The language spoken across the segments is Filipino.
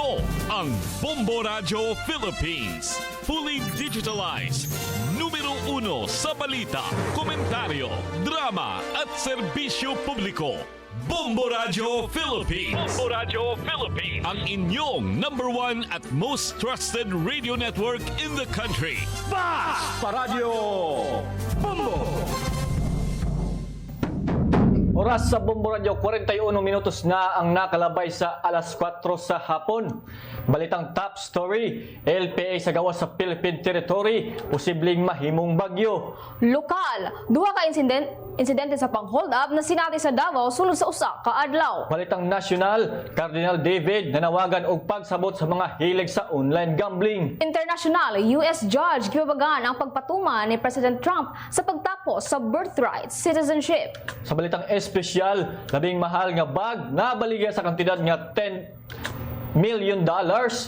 Ito ang Bombo Radio Philippines. Fully digitalized. Numero 1 sa balita, komentaryo, drama at serbisyo publiko. Bombo Radio Philippines. Bombo Radio Philippines. Ang inyong #1 at most trusted radio network in the country. Sa Radyo Bombo! Oras sa Bombo Radio, 41 minutos na ang nakalabay sa alas 4 sa hapon. Balitang top story, LPA sa gawas sa Philippine territory, posibleng mahimong bagyo. Lokal, duha ka insidente sa pang-hold up na sinati sa Davao sulod sa usa ka adlaw. Balitang nasyonal, Cardinal David nanawagan og pagsabot sa mga hilig sa online gambling. International, US judge gibabagan ang pagpatuman ni President Trump sa pagtapos sa birthright citizenship. Sa balitang espesyal, labing mahal nga bag nabaligya sa kantidad nga $10 million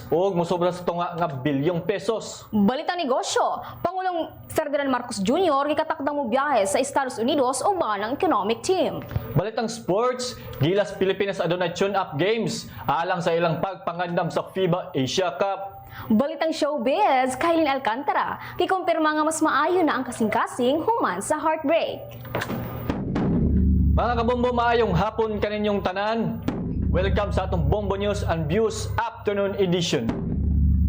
o musobra sa tunga nga bilyong pesos. Balitang negosyo, Pangulong Ferdinand Marcos Jr. gikatakdang mo biyahe sa Estados Unidos uban ng economic team. Balitang sports, Gilas Pilipinas adunay tune-up games alang sa ilang pagpangandam sa FIBA Asia Cup. Balitang showbiz, Kailin Alcantara gikumpirma nga mas maayo na ang kasing-kasing human sa heartbreak. Mga kabombo, maayong hapon kaninyong tanan. Welcome sa atong Bombo News and Views Afternoon Edition.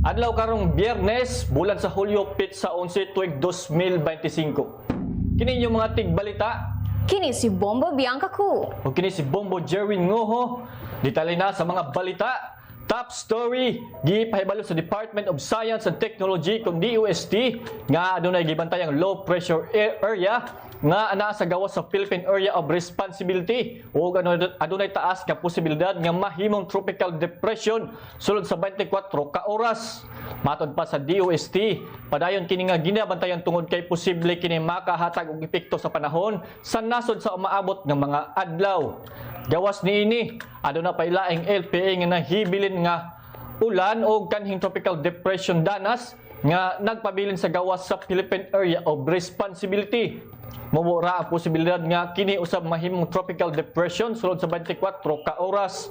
Adlaw karong Biyernes, bulan sa Hulyo, pit sa 11 tuig 2025. Kini yung mga tigbalita. Kini si Bombo Bianca Ku. O kini si Bombo Jerwin Ngoho. Detalye na sa mga balita. Top story, gipahibalo sa Department of Science and Technology kung DOST nga adunay gibantay ang low pressure area nga ana sa gawas sa Philippine Area of Responsibility o adunay taas nga posibilidad nga mahimong tropical depression sulod sa 24 ka oras. Matod pa sa DOST, padayon kini nga ginabantayan tungod kay posible kini makahatag og epekto sa panahon sa nasod sa umaabot nga mga adlaw. Gawas niini, aduna pa ilaing LPA nga nahibilin nga ulan o kanhing tropical depression danas nga nagpabilin sa gawas sa Philippine Area of Responsibility. Mumura ang posibilidad nga kini usab mahimong tropical depression sulod sa 24 ka oras.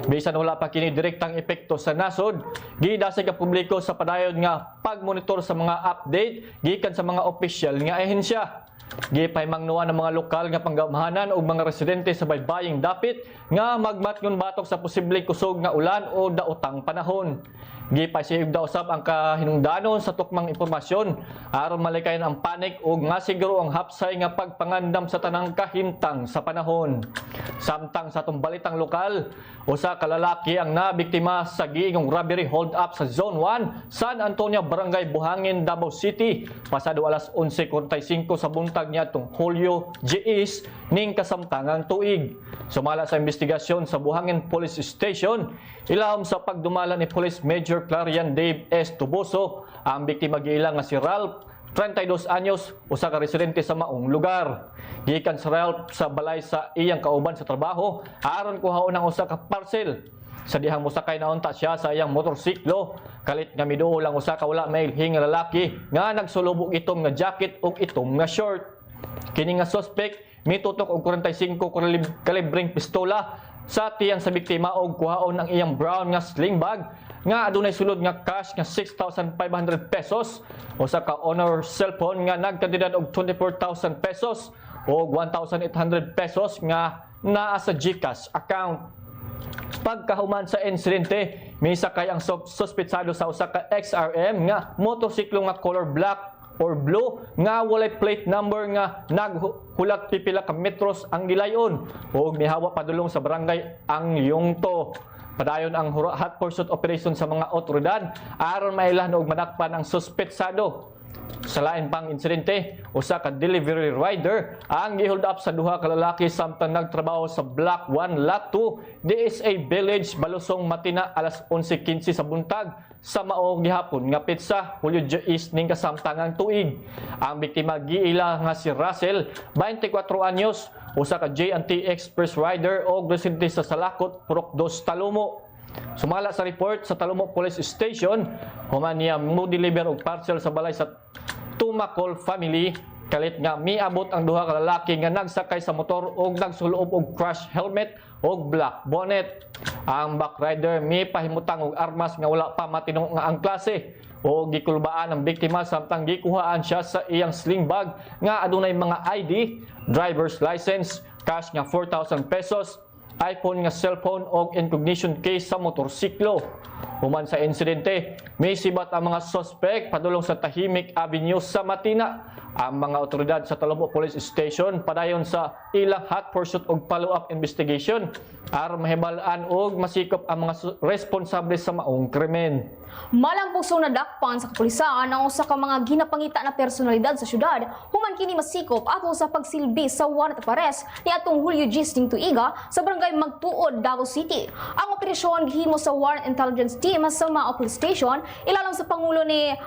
Bisan wala pa kini direktang epekto sa nasod, gidasig ang publiko sa padayon nga pagmonitor sa mga update gikan sa mga opisyal nga ahensya. Gipahimangnuan ng mga lokal nga panggamahanan o mga residente sa baybaying dapit nga magmatngon batok sa posibleng kusog nga ulan o daotang panahon. Gipasihig daw usab ang kahinungdanon sa tukmang impormasyon aron malikayan ang panik o nga siguro ang hapsay nga pagpangandam sa tanang kahimtang sa panahon. Samtang sa atong balitang lokal, usa ka lalaki ang nabiktima sa giingong robbery hold up sa Zone 1, San Antonio, Barangay Buhangin, Davao City, pasado alas 11:45 sa buntag niadtong Hulyo 10 ning kasamtangang tuig. Sumala sa investigasyon sa Buhangin Police Station, ilahom sa pagdumala ni Police Major Clarian Dave S. Tuboso, ang biktima giila nga si Ralph, 32 anyos, usa ka residente sa maong lugar. Gikan sa Ralph sa balay sa iyang kauban sa trabaho aron kuhaon ang usa ka parcel. Sa dihang musakay na unta siya sa iyang motorsiklo, kalit nga miduol lang usa ka wala mailhing nga lalaki nga nagsulubog itom nga jacket ug itom nga short. Kini nga suspect mitutok og 45 kalibreng pistola sa tiyan sa biktima og kuhaon ang iyang brown nga sling bag nga adunay sulod nga cash nga 6,500 pesos, usa ka honor cellphone nga nagkantidad og 24,000 pesos o 1,800 pesos nga naa sa GCash account. Pagkahuman sa insidente, misakay ang suspetsado sa usa ka XRM nga motorsiklo nga color black or blue nga walay plate number nga naghulat pipila ka metros ang gilayon ug mihawa padulong sa barangay ang Yungto. Padayon ang hot pursuit operation sa mga otoridad aron mailan og madakpan ang suspetsado. Sa lain pang insidente, usa ka delivery rider ang gihold up sa duha ka lalaki samtang nagtrabaho sa Block 1 Lot 2 DSA Village, Balusong, Matina alas 11:15 sa buntag sa mao gihapon nga petsa Hulyo 10 ning kasamtangang tuig. Ang biktima giila nga si Russell, 24 anyos, usa ka J&T Express rider o residente sa Salakot, Purok 2, Talumo. Sumala sa report sa Talumo Police Station, human niya mo deliver og parcel sa balay sa Tumakol family. Kalit nga miabot ang duha ka lalaki nga nagsakay sa motor og nagsuloob og crash helmet o black bonnet. Ang backrider may pahimutang og armas nga wala pa matino nga ang klase o gikulbaan ang biktima samtang gikuhaan siya sa iyang sling bag nga adunay mga ID, driver's license, cash nga 4,000 pesos, iPhone nga cellphone o incognition case sa motorsiklo. Human sa insidente, may sibat ang mga suspect padulong sa Tahimik Avenue sa Matina. Ang mga otoridad sa Talbo Police Station padayon sa ilang hot pursuit og follow-up investigation aron mahibalaan og masikop ang mga responsable sa maong krimen. Malampusong nadakpan sa kapulisan ang usa ka mga ginapangita na personalidad sa syudad human kini masikop ato sa pagsilbi sa warrant of arrest niadtong Hulyo 10 tuiga sa barangay Magtuod, Davao City. Ang operasyon gihimo sa Warrant Intelligence Team sa Mao Police Station ilalang sa pangulo ni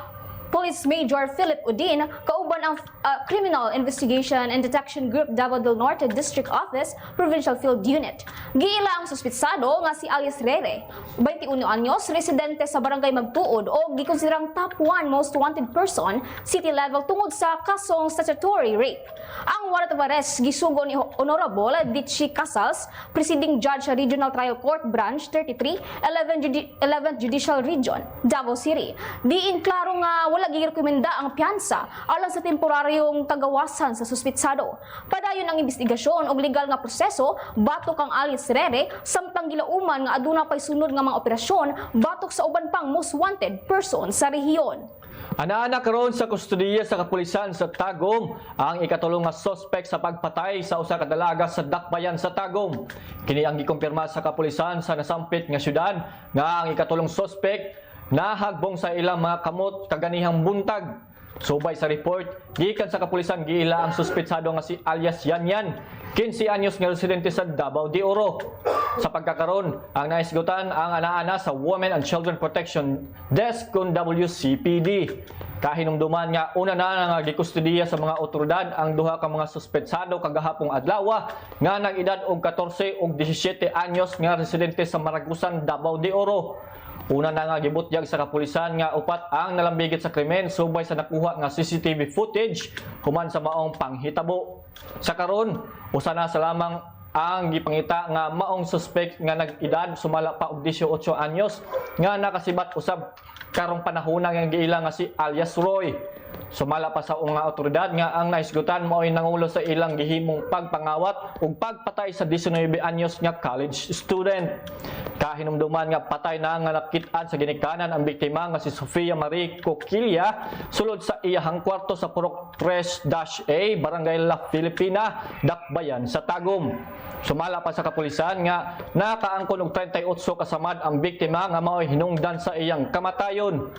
Police Major Philip Udin, kauban ang Criminal Investigation and Detection Group Davao del Norte District Office Provincial Field Unit. Giila ang suspitsado nga si Alias Rere, 21 anyos, residente sa Barangay Magtuod o gikonsiderang top 1 most wanted person city level tungod sa kasong statutory rape. Ang warrant of arrest gisugo ni Honorable Ditchi Casals, Presiding Judge sa Regional Trial Court Branch 33, 11th Judicial Region, Davao City. Diin klaro nga wala girekomenda ang piyansa alang sa temporaryong kagawasan sa suspitsado. Padayon ang investigasyon og legal nga proseso batok ang Alias Rere samtang gilauman nga aduna pay sunod nga mga operasyon batok sa uban pang most wanted person sa rehiyon. Ana-ana karon sa kustodiya sa kapulisan sa Tagum ang ikatulong nga suspect sa pagpatay sa usa ka dalaga sa Dakbayan sa Tagum. Kini ang gikumpirma sa kapulisan sa nasampit nga syudad nga ang ikatulong suspect nahagbong sa ilang mga kamot kaganihang buntag. Subay sa report, gikan sa kapulisan giila ang suspetsado nga si Alias Yanyan, 15 anyos nga residente sa Davao de Oro. Sa pagkakaron, ang naisgutan ang ana-ana sa Women and Children Protection Desk kun WCPD. Kahinumduman nga una na nga gikustodiya sa mga otoridad ang duha ka mga suspetsado kagahapong adlaw nga nag-edad og 14 ug 17 anyos nga residente sa Maragusan, Davao de Oro. Una na nga gibutyag sa kapulisan nga upat ang nalambigit sa krimen subay sa nakuha nga CCTV footage human sa maong panghitabo. Sa karon, usa na sa lamang ang gipangita nga maong suspect nga nag-edad sumala pa og 18 anyos nga nakasibat usab karong panahon nga giila nga si Alias Roy. Sumala pa sa mga otoridad nga ang naisgutan mao'y nangulo sa ilang gihimong pagpangawat ug pagpatay sa 19 anyos nga college student. Kahinumduman nga patay na nga nakitaan sa ginikanan ang biktima nga si Sofia Marie Coquilla sulod sa iyahang kwarto sa Purok 3-A, Barangay La Filipina, Dakbayan sa Tagum. Sumala pa sa kapulisan nga nakaangkon og 38 kasamad ang biktima nga mao'y hinungdan sa iyang kamatayon.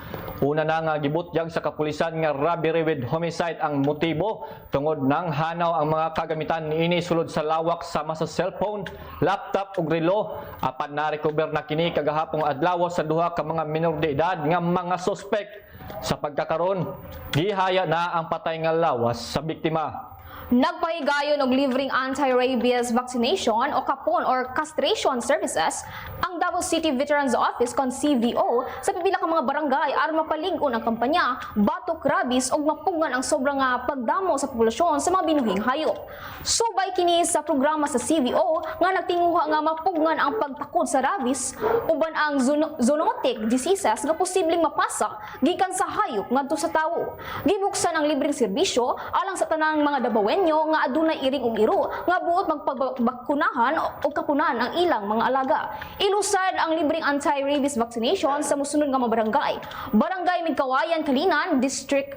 Una na nga gibutyag sa kapulisan nga robbery with homicide ang motibo tungod nang hanaw ang mga kagamitan niini sulod sa lawak sama sa cellphone, laptop ug relo. Apan na-recover na kini kagahapong adlaw sa duha ka mga minor de edad nga mga suspect. Sa pagkakaron, gihaya na ang patay nga lawas sa biktima. Nagpahigayon og libreng anti-rabies vaccination o kapon or castration services ang Davao City Veterans Office kon CVO sa pipila ka mga barangay aron mapalig-on ang kampanya batok rabies ug mapugngan ang sobrang pagdamo sa populasyon sa mga binuhing hayop. Subay kini sa programa sa CVO nga nagtinguha nga mapugngan ang pagtakod sa rabies uban ang zoonotic diseases nga posibleng mapasa gikan sa hayop ngadto sa tawo. Gibuksan ang libreng serbisyo alang sa tanang mga Davaoenyo nga adunay iring ug iro nga buot magpagbakunahan o kapunan ang ilang mga alaga. Ilusad ang libreng anti-rabies vaccination sa mosunod nga mga barangay. Barangay Migkawayan, Kalinan, District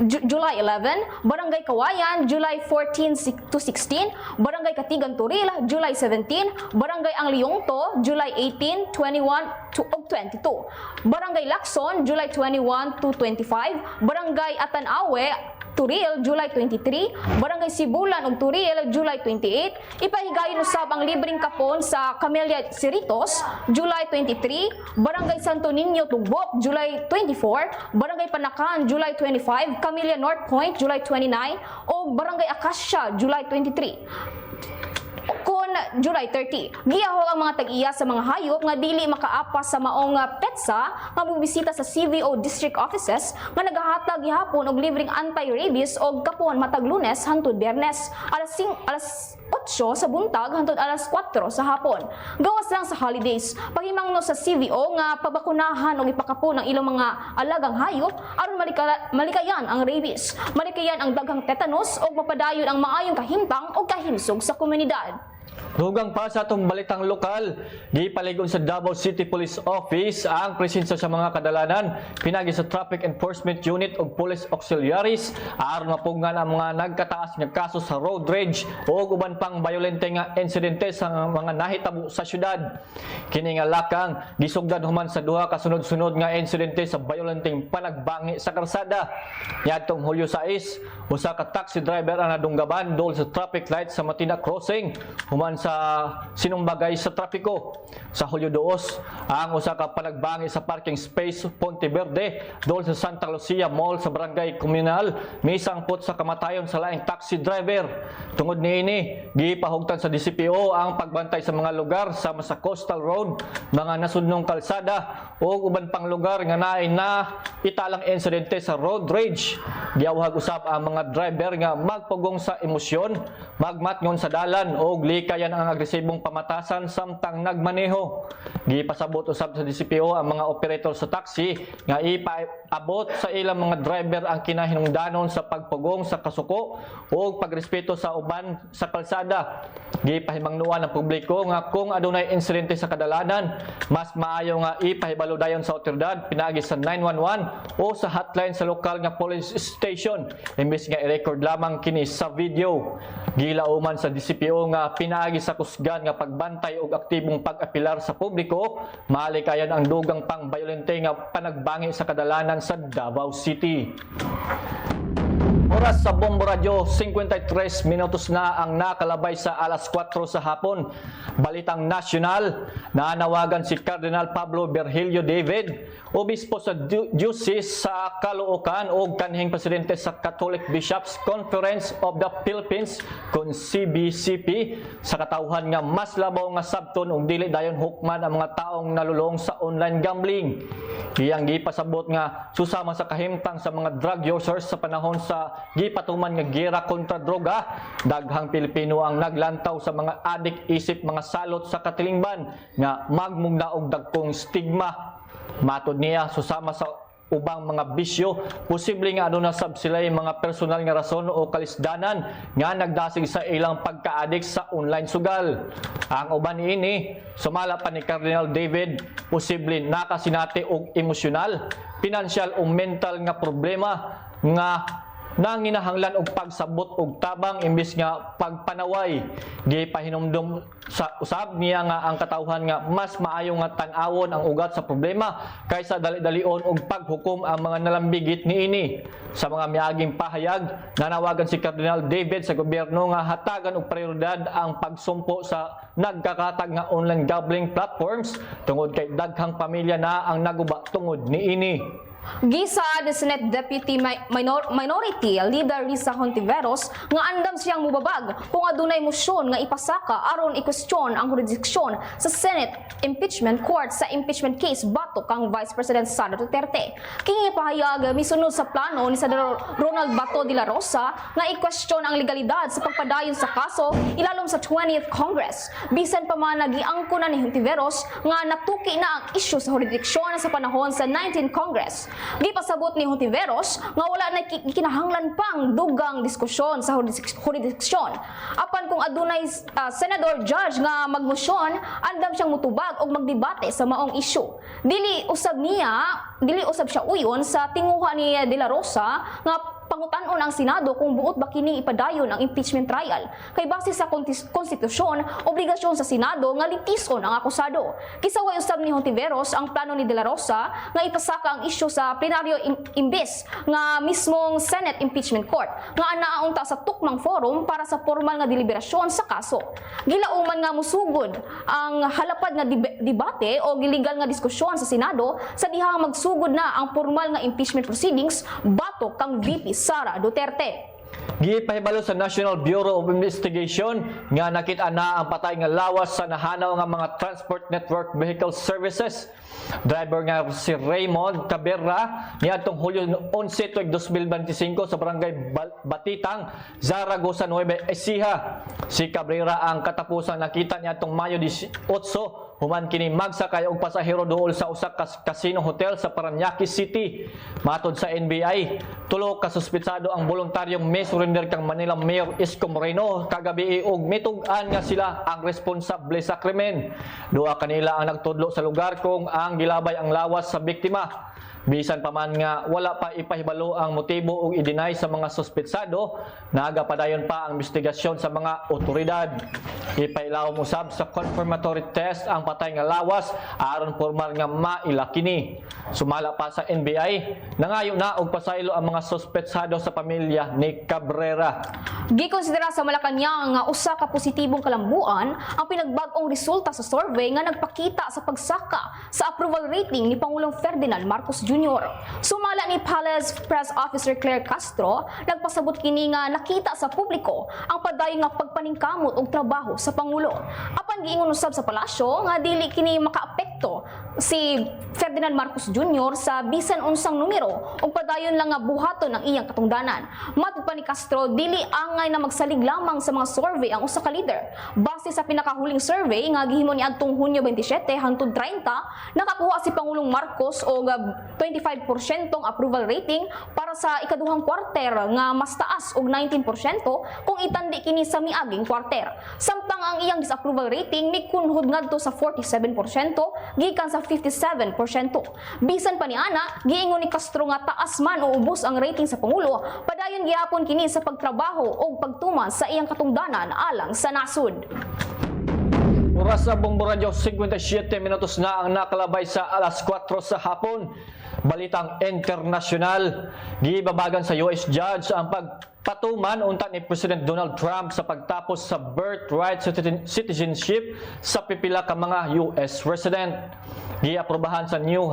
July 11, Barangay Kawayan, July 14 to 16, Barangay Katigan Turil, July 17, Barangay Ang Liyongto, July 18, 21 to 22, Barangay Lacson, July 21 to 25, Barangay Atanawe, Turil, July 23, Barangay Sibulan ug Turil, July 28, ipahigayon usab ang libreng kapon sa Camellia Cerritos, July 23, Barangay Santo Niño Tugbok, July 24, Barangay Panakan, July 25, Camellia North Point, July 29, o Barangay Acacia, July 23. Kung July 30. Giyahog ang mga tag-iya sa mga hayop nga dili makaapas sa maong petsa nga bubisita sa CVO district offices nga nagahatag gihapon og libreng anti-rabies og kapon matag Lunes hangtod Biyernes alas 8 sa buntag hangtod alas 4 sa hapon. Gawas lang sa holidays. Paghimangno sa CVO nga pabakunahan og ipakapon ang ilang mga alagang hayop aron malikayan ang rabies. Malikayan ang daghang tetanus og mapadayon ang maayong kahimtang o kahimsog sa komunidad. Dugang pa sa atong balitang lokal, gipaligon sa Davao City Police Office ang presensya sa mga kadalanan pinagi sa Traffic Enforcement Unit ug Police Auxiliaries aron mapugngan ang mga nagkataas nga kaso sa road rage o uban pang bayolente nga insidente sa mga nahitabo sa syudad. Kini nga lakang gisugdan human sa duha ka sunod-sunod nga insidente sa bayolenteng panagbangi sa karsada. Niadtong Hulyo 6, usa ka taxi driver ang nadunggaban dol sa traffic light sa Matina Crossing human sa sinumbagay sa trapiko. Sa Hulyo 2, ang usa ka panagbangi sa parking space Ponte Verde dol sa Santa Lucia Mall sa Barangay Komunal misangpot sa kamatayon sa laing taxi driver. Tungod niini, gipahugtan sa DCPO ang pagbantay sa mga lugar sama sa Coastal Road, mga nasudnong kalsada o uban pang lugar nga naay na italang insidente sa road rage. Giawhag usab ang mga driver nga magpugong sa emosyon, magmatngon sa dalan o likayan ang agresibong pamatasan samtang nagmaneho. Gipasabot usab sa DCPO ang mga operator sa taxi nga ipaabot sa ilang mga driver ang kinahinungdanon sa pagpugong sa kasuko o pagrespeto sa uban sa kalsada. Gipahimangnuan ng publiko nga kung adunay insidente sa kadalanan, mas maayo nga ipahibalo dayon sa otoridad pinagi sa 911 o sa hotline sa lokal nga police station imbes nga i-record lamang kini sa video. Gilauman sa DCPO nga pinaagi sa kusgan nga pagbantay og aktibong pag-apilar sa publiko, malikayan ang dugang pang bayolente nga panagbangi sa kadalanan sa Davao City. Oras sa Bombo Radio, 53 minutos na ang nakalabay sa alas 4 sa hapon. Balitang nasyonal, nanawagan si Cardinal Pablo Virgilio David, obispo sa Diocese sa Caloocan o kanhing presidente sa Catholic Bishops Conference of the Philippines kon CBCP sa katawhan nga mas labaw nga sabton og dili dayon hukman ang mga taong nalulong sa online gambling. Iyang gipasabot nga susama sa kahimtang sa mga drug users sa panahon sa gipatuman nga giyera kontra droga, daghang Pilipino ang naglantaw sa mga adik isip mga salot sa katilingban nga magmugna og dagkong stigma. Matod niya susama sa ubang mga bisyo, posible nga aduna sab sila mga personal nga rason o kalisdanan nga nagdasig sa ilang pagka-addict sa online sugal. Ang uban niini, sumala pa ni Cardinal David, posible nakasinati og emosyonal, pinansyal o mental nga problema nga nanginahanglan og pagsabot og tabang imbis nga pagpanaway. Gipahinumdum sa usab niya nga ang katawhan nga mas maayo nga tan-awon ang ugat sa problema kaysa dali-dalion og paghukom ang mga nalambigit niini. Sa mga miaging pahayag, nanawagan si Cardinal David sa gobyerno nga hatagan og prioridad ang pagsumpo sa nagkakatag nga online gambling platforms tungod kay daghang pamilya na ang naguba tungod niini. Gisaad ni Senate Deputy Minority Leader Risa Hontiveros nga andam siyang mubabag kung adunay mosyon nga ipasaka aron i-question ang jurisdiksyon sa Senate Impeachment Court sa impeachment case batok kang Vice President Sara Duterte. Kini pahayag misunod sa plano ni Senador Ronald Bato de la Rosa nga i-question ang legalidad sa pagpadayon sa kaso ilalom sa 20th Congress. Bisan pa man nagiangkunan ni Hontiveros nga natuki na ang isyu sa jurisdiksyon sa panahon sa 19th Congress. Gipasabot ni Hontiveros nga wala na kinahanglan pang dugang diskusyon sa jurisdiksyon. Apan kung adunay senador judge nga magmosyon, andam siyang mutubag og magdebate sa maong isyu. Dili usab siya uyon sa tinguha ni De La Rosa nga pangutan-on ang Senado kung buot ba kining ipadayon ang impeachment trial. Kay base sa konstitusyon, obligasyon sa Senado nga litison ang akusado. Kisaway usab ni Hontiveros ang plano ni De La Rosa nga ipasaka ang isyu sa plenaryo imbes nga mismong Senate Impeachment Court nga anaaunta sa tukmang forum para sa formal nga deliberasyon sa kaso. Gilauman nga musugod ang halapad nga debate o gilegal nga diskusyon sa Senado sa dihang magsugod na ang formal nga impeachment proceedings batok kang VP Sara Duterte. Gipahibalo sa National Bureau of Investigation nga nakita na ang patay nga lawas sa nahanaw nga mga Transport Network Vehicle Services. Driver nga si Raymond Caberra niadtong Hulyo 11, 2025 sa barangay Batitang, Zaragoza, Nueva Ecija. Si Cabrera ang katapusang nakita niadtong Mayo 18 human kini magsakay og pasahero duol sa usa ka casino hotel sa Parañaque City. Matod sa NBI, tulo ka suspitsado ang voluntaryong may surrender kang Manila Mayor Isko Moreno kagabi og mitug-an nga sila ang responsable sa krimen. Duha kanila ang nagtudlo sa lugar kung ang gilabay ang lawas sa biktima. Bisan pa man nga wala pa ipahibalo ang motibo ug i-deny sa mga suspetsado, nagapadayon pa ang investigasyon sa mga otoridad. Ipailawom usab sa confirmatory test ang patay nga lawas aron formal nga maila kini. Sumala pa sa NBI, nangayo na og pasaylo ang mga suspetsado sa pamilya ni Cabrera. Gikonsidera sa Malacañang nga usa ka positibong kalambuan ang pinagbag-ong resulta sa survey nga nagpakita sa pagsaka sa approval rating ni Pangulong Ferdinand Marcos Jr. Sumala ni Palace Press Officer Claire Castro, nagpasabot kini nga nakita sa publiko ang padayon nga pagpaningkamot og trabaho sa Pangulo. Apan giingon usab sa palasyo nga dili kini makaapekto si Ferdinand Marcos Jr. sa bisan unsang numero ug padayon lang nga buhaton ang iyang katungdanan. Matod pa ni Castro, dili angay na magsalig lamang sa mga survey ang usa ka leader. Base sa pinakahuling survey nga gihimo ni adtong Hunyo 27 hangtod 30, nakakuha si Pangulong Marcos og 25% approval rating para sa ikaduhang kwarter nga mas taas og 19% kung itandi kini sa miaging kwarter. Samtang ang iyang disapproval rating mikunhod ngadto sa 47% gikan sa 57%. Bisan pa niana, giingon ni Castro nga taas man o ubos ang rating sa Pangulo, padayon gihapon kini sa pagtrabaho o pagtuman sa iyang katungdanan alang sa nasud. Oras sa Bombo Radio, 57 minutos na ang nakalabay sa alas 4 sa hapon. Balitang internasyonal, gibabagan sa US judge ang pagpatuman unta ni President Donald Trump sa pagtapos sa birthright citizenship sa pipila ka mga US resident. Giaprobahan sa New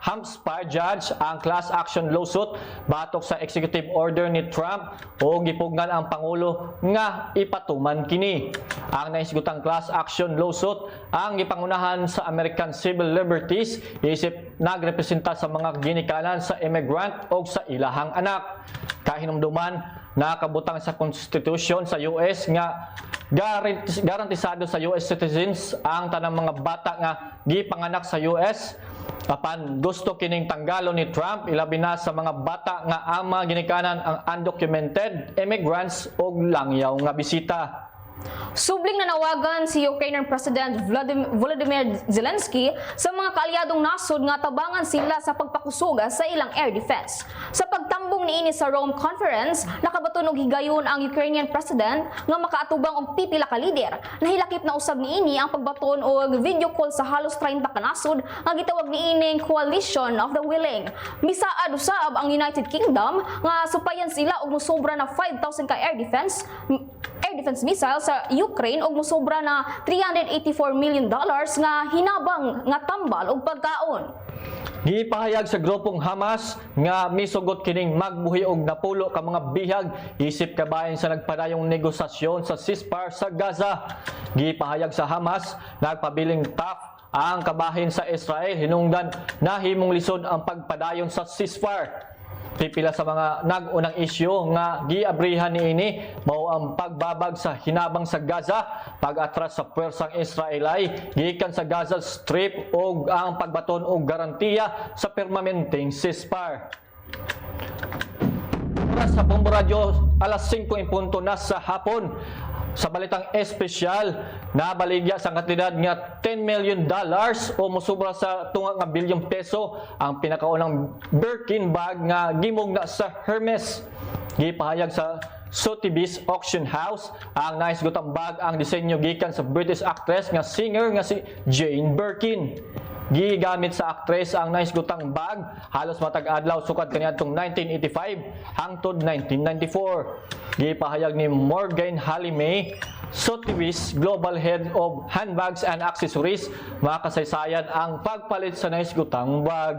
Hampshire judge ang class action lawsuit batok sa executive order ni Trump o gipugnan ang Pangulo nga ipatuman kini. Ang naisgutang class action lawsuit ang gipangunahan sa American Civil Liberties isip nagrepresenta sa mga ginikanan sa immigrant o sa ilahang anak. Kahinumduman, nakabutang sa Constitution sa US nga garantisado sa US citizens ang tanang mga bata nga gipanganak sa US. Apan gusto kining tanggalo ni Trump, ilabi na sa mga bata nga ama ginikanan ang undocumented immigrants o langyaw nga bisita. Subling nanawagan si Ukrainian President Volodymyr Zelensky sa mga kaalyadong nasod nga tabangan sila sa pagpakusog sa ilang air defense. Sa pagtambong niini sa Rome Conference, nakabaton og higayon ang Ukrainian President nga makaatubang og pipila ka lider. Nahilakip na usab niini ang pagbaton og video call sa halos 30 ka nasod nga gitawag niining Coalition of the Willing. Misaad usab ang United Kingdom nga supayan sila og mosobra na 5,000 ka air defense missiles sa Ukraine og mosobra na $384 million nga hinabang nga tambal og pagkaon. Gipahayag sa grupong Hamas nga misugot kining magbuhi og napulo ka mga bihag isip kabahin sa nagpadayong negosasyon sa ceasefire sa Gaza. Gipahayag sa Hamas nagpabiling tough ang kabahin sa Israel hinungdan na himong lisod ang pagpadayon sa ceasefire. Pipila sa mga nag-unang isyu nga giabrihan niini mao ang pagbabag sa hinabang sa Gaza, pag-atras sa puwersang Israelay gikan sa Gaza Strip ug ang pagbaton og garantiya sa permanenteng ceasefire. Para sa Bombo Radio, alas 5 na sa hapon. Sa balitang espesyal, nabaligya sa kantidad nga $10 million o musubra sa tunga nga bilyong peso ang pinakaunang Birkin bag nga gimugna sa Hermes. Gipahayag sa Sotheby's Auction House ang naisgutang bag ang disenyo gikan sa British actress nga singer nga si Jane Birkin. gigamit sa aktres ang naisgutang bag halos matag adlaw sukad kaniadtong 1985 hangtod 1994. Gipahayag ni Morgan Halime Sotheby's Global Head of Handbags and Accessories, makasaysayan ang pagpalit sa naisgutang bag.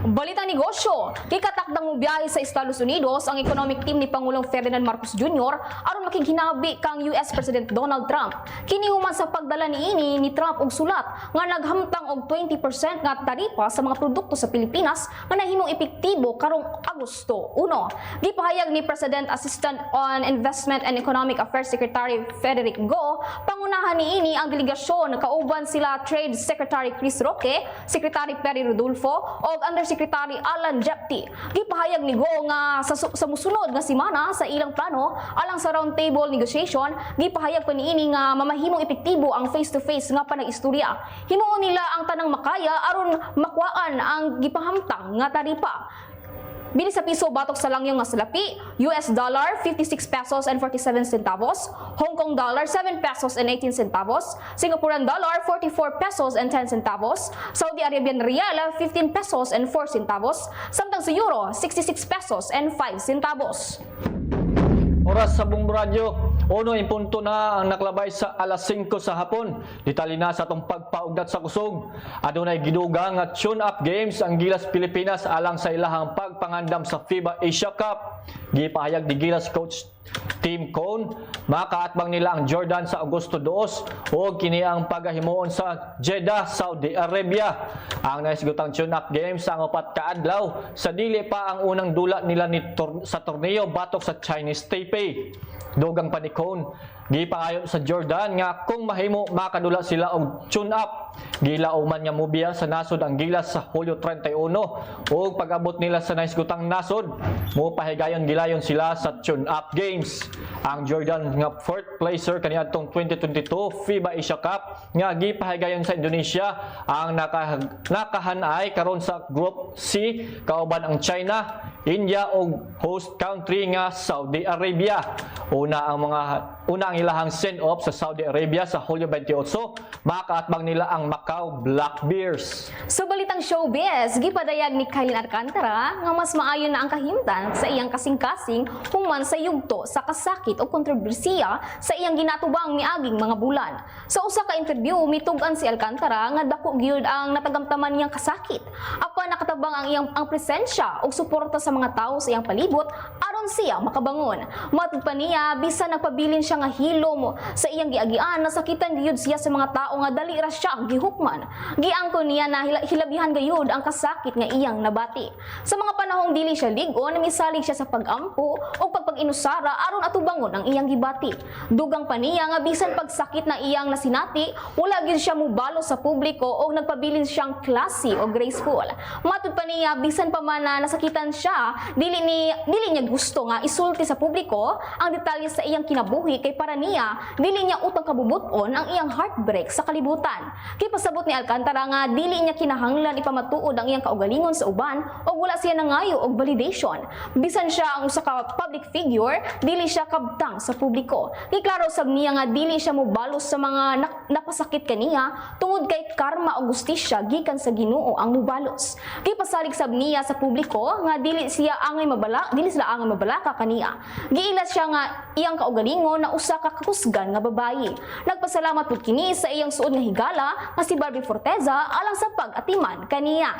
Balitang negosyo, kikatakdang mo biyahe sa Estados Unidos ang economic team ni Pangulong Ferdinand Marcos Jr. aron makiginabi kang US President Donald Trump. Kinihuman sa pagdala niini ni Trump og sulat nga naghamtang og 20% nga taripa sa mga produkto sa Pilipinas nga nahimong epektibo karong Agosto 1. Gipahayag ni President Assistant on Investment and Economic Affairs Secretary Frederick Go, pangunahan niini ang delegasyon kauban sila Trade Secretary Chris Roque, Secretary Perry Rodulfo ug Undersecretary Alan Jepti. Gipahayag ni Go nga sa musunod nga semana sa ilang plano alang sa roundtable negotiation, gipahayag pa niini nga mamahimong epektibo ang face-to-face nga panag-istorya. Himuon nila ang tanang makaya aron makuhaan ang gipahamtang nga taripa. Bili sa piso batok sa langyong nga salapi, US dollar 56 pesos and 47 centavos, Hong Kong dollar 7 pesos and 18 centavos, Singaporean dollar 44 pesos and 10 centavos, Saudi Arabian rial 15 pesos and 4 centavos, samtang sa euro 66 pesos and 5 centavos. Oras sa Bong Radyo, 1:00 na ang naklabay sa alas 5 sa hapon. Detalye na sa atong pagpaugdat sa kusog. Adunay gidugang nga tune-up games ang Gilas Pilipinas alang sa ilahang pagpangandam sa FIBA Asia Cup. Gipahayag ni Gilas coach Team Cone, makaatbang nila ang Jordan sa Agosto 2 o kini ang pagahimuon sa Jeddah, Saudi Arabia. Ang naisgutang tune-up games ang 4 ka adlaw sa dili pa ang unang dula nila sa torneo batok sa Chinese Taipei. Dugang pa ni Cone, gipangayon sa Jordan nga kung mahimo makadula sila og tune-up. Gilauman nga mobiya sa nasod ang Gilas sa Hulyo 31 ug pag-abot nila sa naisgutang nasod, mopahigayon gilayon sila sa tune-up games. Ang Jordan nga fourth placer kaniadtong 2022 FIBA Asia Cup nga gipahigayon sa Indonesia ang nakahanay karon sa Group C kauban ang China, India ug host country nga Saudi Arabia. Una ang ilahang send-off sa Saudi Arabia sa Hulyo 28, makaatbang nila ang Macau Black Bears. Sa balitang showbiz, gipadayag ni Kylin Alcantara nga mas maayo na ang kahimtang sa iyang kasing-kasing human sa yugto sa kasakit o kontrobersiya sa iyang ginatubang miaging mga bulan. Sa usa ka interview, mitugan si Alcantara nga dako gyud ang natagamtaman niyang kasakit. Apan nakatabang ang presensya ug suporta sa mga tao sa iyang palibot aron siya makabangon. Matod pa niya, bisan nagpabilin siya nga hilom sa iyang giagian, nasakitan gyud siya sa mga tao nga dali ra siya gihukman. Giangko niya na hilabihan gayud ang kasakit nga iyang nabati. Sa mga panahong dili siya ligon, misalig siya sa pag-ampo o pagpag-inusara aron atubangon ang iyang gibati. Dugang pa niya nga bisan pagsakit na iyang nasinati, wala gyud siya mubalo sa publiko o nagpabilin siyang classy o graceful. Matod pa niya, bisan pa man na nasakitan siya, dili niya gusto nga isulti sa publiko ang detalye sa iyang kinabuhi kay para niya dili niya utang kabubuton ang iyang heartbreak sa kalibutan. Kay pasabot ni Alcantara nga dili niya kinahanglan ipamatuod ang iyang kaugalingon sa uban o wala siya nangayo og validation. Bisan siya ang usa ka public figure, dili siya kabtang sa publiko. Kay klaro sab niya nga dili siya mobalos sa mga napasakit kaniya tungod kay karma o gustisya gikan sa Ginoo ang mobalos. Kay pasalig sab niya sa publiko nga dili sila angay mabalaka kaniya. Giilas siya nga iyang kaugalingon na usa ka kakusgan nga babayi. Nagpasalamat pud kini sa iyang suod nga higala nga si Barbie Forteza alang sa pag-atiman kaniya.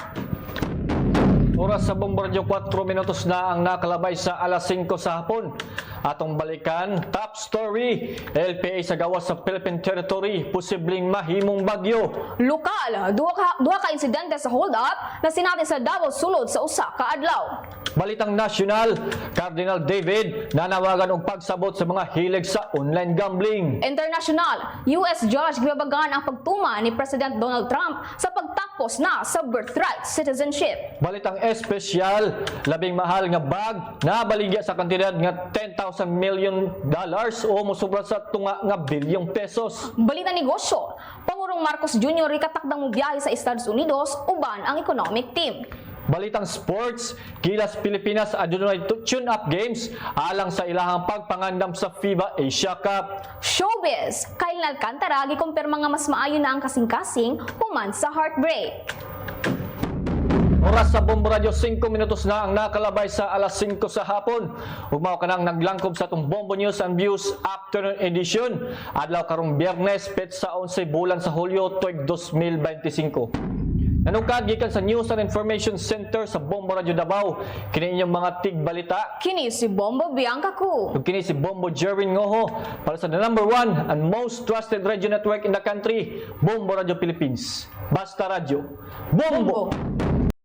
Oras sa Bombardio, 4 minutos na ang nakalabay sa alas 5 sa hapon. Atong balikan, top story, LPA sa gawas sa Philippine territory, posibleng mahimong bagyo. Lokal, duha ka insidente sa hold-up na sinati sa Davao sulod sa usa ka adlaw. Balitang nasyonal, Cardinal David nanawagan og pagsabot sa mga hilig sa online gambling. International, US judge gibabagan ang pagtuma ni President Donald Trump sa pagtapos na sa birthright citizenship. Balitang espesyal, labing mahal nga bag na baligya sa kantidad nga $10,000 million o musubra sa tunga nga bilyong pesos. Balita negosyo, Pangulong Marcos Jr. ikatakdang mo biyahe sa Estados Unidos uban ang economic team. Balitang sports, Gilas Pilipinas adunay tune-up games alang sa ilahang pagpangandam sa FIBA Asia Cup. Showbiz, Kylin Alcantara gikumpirma nga mas maayo na ang kasing-kasing human sa heartbreak. Oras sa Bombo Radio, 5 minutos na ang nakalabay sa alas 5 sa hapon. Ugmaw ka nang naglangkob sa itong Bombo News and Views Afternoon Edition. Adlaw karong Biyernes, petsa 11 bulan sa Hulyo, tuig 2025. Nanungkad gikan sa News and Information Center sa Bombo Radio Davao. Kini inyong mga tigbalita. Kini si Bombo Bianca Ku. Ug kini si Bombo Jerwin Ngoho para sa the number 1 and most trusted radio network in the country, Bombo Radio Philippines. Basta Radio. Bombo!